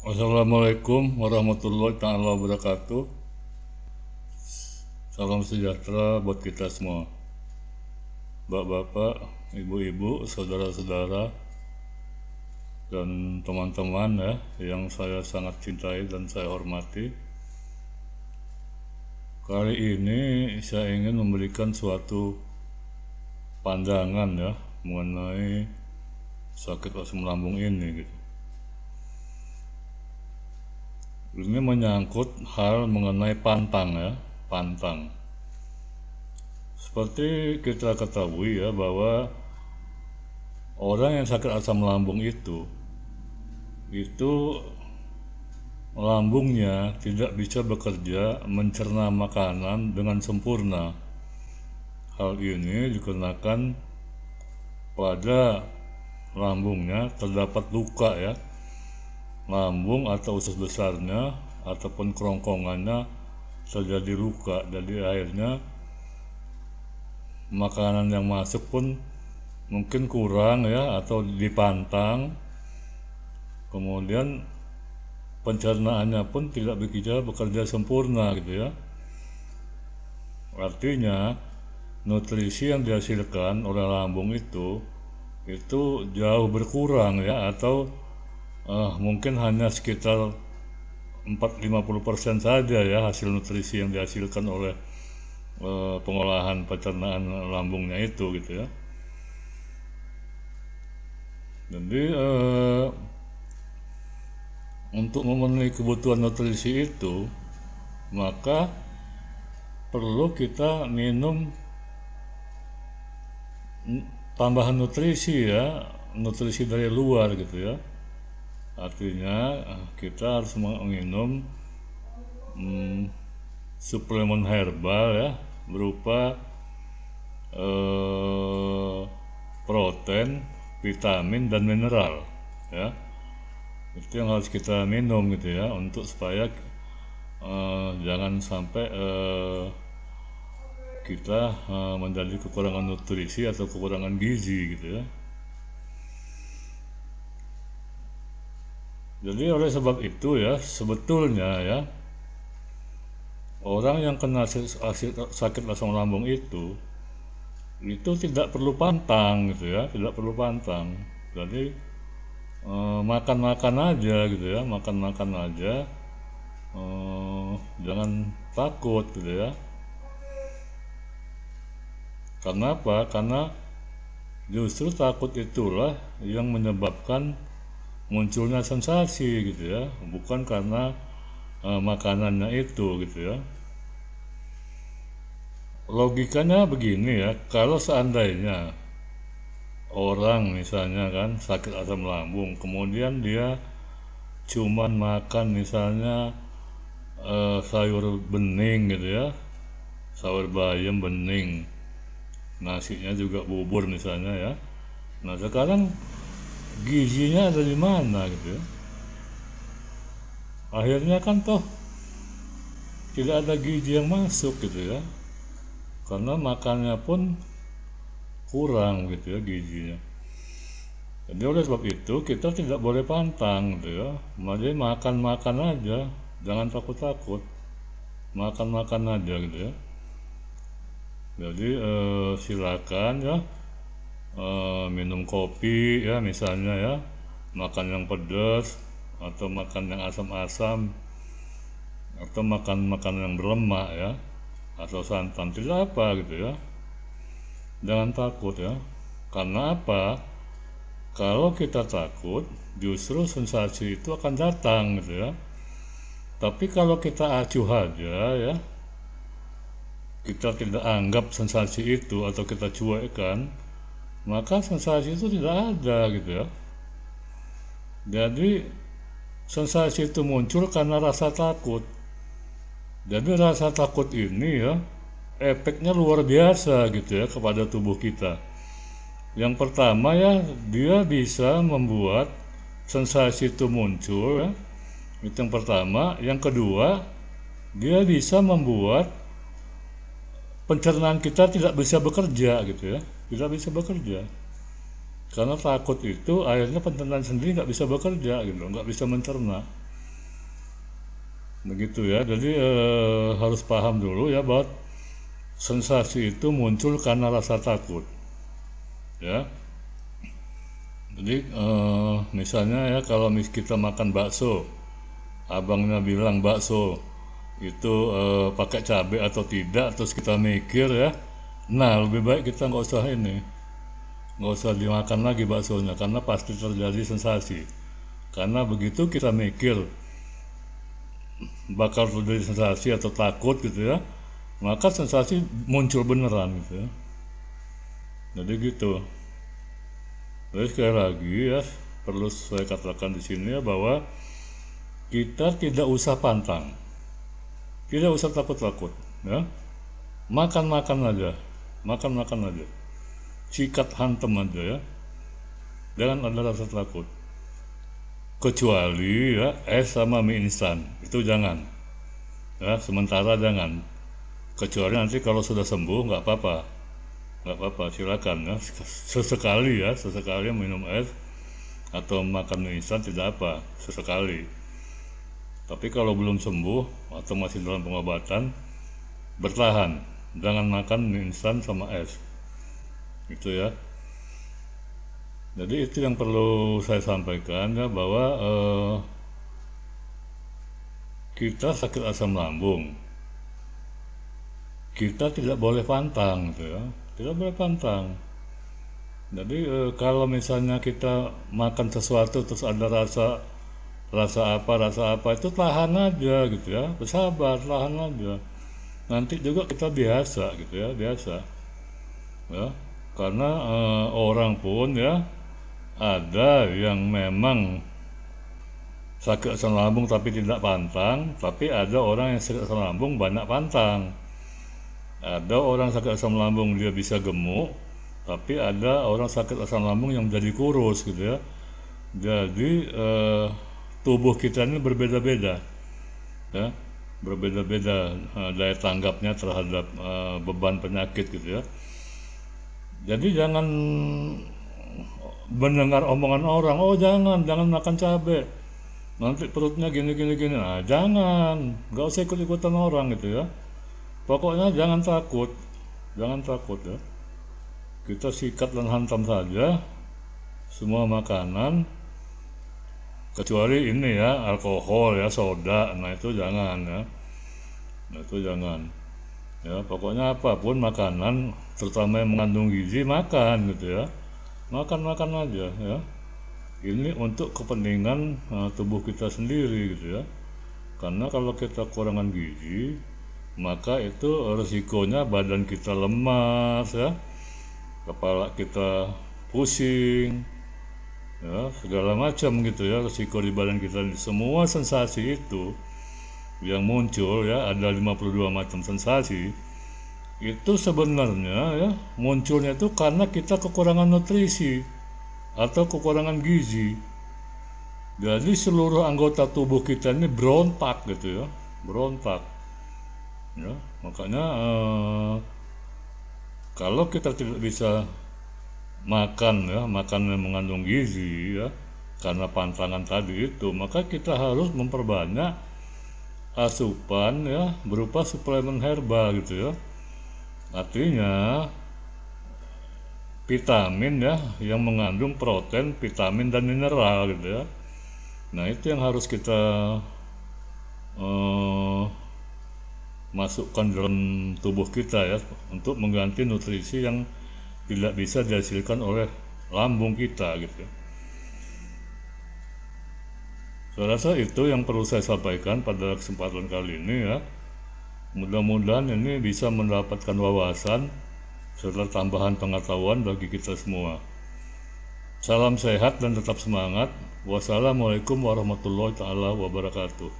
Assalamualaikum warahmatullahi taala wabarakatuh. Salam sejahtera buat kita semua. Bapak-bapak, ibu-ibu, saudara-saudara, dan teman-teman ya yang saya sangat cintai dan saya hormati. Kali ini saya ingin memberikan suatu pandangan ya mengenai sakit asam lambung ini gitu. Ini menyangkut hal mengenai pantang ya, pantang. Seperti kita ketahui ya bahwa orang yang sakit asam lambung itu lambungnya tidak bisa bekerja mencerna makanan dengan sempurna. Hal ini dikarenakan pada lambungnya terdapat luka ya. Lambung atau usus besarnya ataupun kerongkongannya terjadi luka, jadi akhirnya makanan yang masuk pun mungkin kurang ya atau dipantang, kemudian pencernaannya pun tidak bisa bekerja sempurna gitu ya. Artinya nutrisi yang dihasilkan oleh lambung itu jauh berkurang ya, atau mungkin hanya sekitar 4-50% saja ya hasil nutrisi yang dihasilkan oleh pengolahan pencernaan lambungnya itu gitu ya. Jadi untuk memenuhi kebutuhan nutrisi itu maka perlu kita minum tambahan nutrisi ya, nutrisi dari luar gitu ya. Artinya kita harus minum suplemen herbal ya, berupa protein, vitamin, dan mineral ya. Itu yang harus kita minum gitu ya, untuk supaya jangan sampai kita menjadi kekurangan nutrisi atau kekurangan gizi gitu ya. Jadi oleh sebab itu ya, sebetulnya ya, orang yang kena sakit asam lambung itu tidak perlu pantang gitu ya, tidak perlu pantang. Jadi makan-makan aja gitu ya, makan-makan aja, jangan takut gitu ya. Karena apa? Karena justru takut itulah yang menyebabkan munculnya sensasi gitu ya, bukan karena makanannya itu gitu ya. Logikanya begini ya, kalau seandainya orang misalnya kan sakit asam lambung, kemudian dia cuman makan misalnya sayur bening gitu ya, sayur bayam bening, nasinya juga bubur misalnya ya. Nah sekarang gizinya ada di mana gitu ya. Akhirnya kan toh tidak ada gizi yang masuk gitu ya, karena makannya pun kurang gitu ya gizinya. Jadi oleh sebab itu kita tidak boleh pantang gitu ya. Jadi makan-makan aja, jangan takut-takut, makan-makan aja gitu ya. Jadi silakan ya, minum kopi ya misalnya ya, makan yang pedas atau makan yang asam-asam, atau makan makanan yang berlemak ya, atau santan, tidak apa gitu ya. Jangan takut ya. Karena apa? Kalau kita takut, justru sensasi itu akan datang gitu ya. Tapi kalau kita acuh aja ya, kita tidak anggap sensasi itu atau kita cuekkan, maka sensasi itu tidak ada gitu ya. Jadi sensasi itu muncul karena rasa takut. Jadi rasa takut ini ya, efeknya luar biasa gitu ya kepada tubuh kita. Yang pertama ya, dia bisa membuat sensasi itu muncul ya. Itu yang pertama. Yang kedua, dia bisa membuat pencernaan kita tidak bisa bekerja gitu ya, tidak bisa bekerja. Karena takut itu akhirnya pencernaan sendiri nggak bisa bekerja gitu, nggak bisa mencerna. Begitu ya. Jadi harus paham dulu ya bahwa sensasi itu muncul karena rasa takut ya. Jadi misalnya ya, kalau kita makan bakso, abangnya bilang bakso itu pakai cabai atau tidak, terus kita mikir ya, nah lebih baik kita nggak usah dimakan lagi baksonya, karena pasti terjadi sensasi. Karena begitu kita mikir bakal terjadi sensasi atau takut gitu ya, maka sensasi muncul beneran gitu ya. Jadi gitu. Jadi sekali lagi ya, perlu saya katakan di sini ya, bahwa kita tidak usah pantang, tidak usah takut-takut ya. Makan aja, makan aja, sikat hantem aja ya, jangan ada rasa takut. Kecuali ya es sama mie instan, itu jangan ya, sementara jangan. Kecuali nanti kalau sudah sembuh nggak apa-apa, silakan ya, sesekali minum es atau makan mie instan, tidak apa, sesekali. Tapi kalau belum sembuh atau masih dalam pengobatan, bertahan, jangan makan mie instan sama es, gitu ya. Jadi itu yang perlu saya sampaikan ya, bahwa kita sakit asam lambung, kita tidak boleh pantang gitu ya, tidak boleh pantang. Jadi kalau misalnya kita makan sesuatu terus ada rasa apa itu, tahan aja gitu ya, bersabar, tahan aja. Nanti juga kita biasa gitu ya, biasa ya. Karena orang pun ya, ada yang memang sakit asam lambung tapi tidak pantang, tapi ada orang yang sakit asam lambung banyak pantang. Ada orang sakit asam lambung dia bisa gemuk, tapi ada orang sakit asam lambung yang menjadi kurus gitu ya. Jadi tubuh kita ini berbeda-beda ya, berbeda-beda daya tanggapnya terhadap beban penyakit gitu ya. Jadi jangan mendengar omongan orang, oh jangan makan cabai, nanti perutnya gini. Nah, jangan, nggak usah ikut-ikutan orang gitu ya. Pokoknya jangan takut ya. Kita sikat dan hantam saja semua makanan, kecuali ini ya, alkohol ya, soda, nah itu jangan ya. Ya, pokoknya apapun makanan, terutama yang mengandung gizi, makan gitu ya. Makan aja ya. Ini untuk kepentingan tubuh kita sendiri gitu ya. Karena kalau kita kekurangan gizi, maka itu resikonya badan kita lemas ya, kepala kita pusing ya, segala macam gitu ya, resiko di badan kita. Semua sensasi itu yang muncul ya, ada 52 macam sensasi itu sebenarnya ya, munculnya itu karena kita kekurangan nutrisi atau kekurangan gizi. Jadi seluruh anggota tubuh kita ini berontak gitu ya, ya. Makanya kalau kita tidak bisa makan yang mengandung gizi ya, karena pantangan tadi itu, maka kita harus memperbanyak asupan ya, berupa suplemen herbal gitu ya. Artinya vitamin ya, yang mengandung protein, vitamin dan mineral gitu ya. Nah itu yang harus kita masukkan dalam tubuh kita ya, untuk mengganti nutrisi yang tidak bisa dihasilkan oleh lambung kita gitu. Saya rasa itu yang perlu saya sampaikan pada kesempatan kali ini ya. Mudah-mudahan ini bisa mendapatkan wawasan serta tambahan pengetahuan bagi kita semua. Salam sehat dan tetap semangat. Wassalamualaikum warahmatullahi wabarakatuh.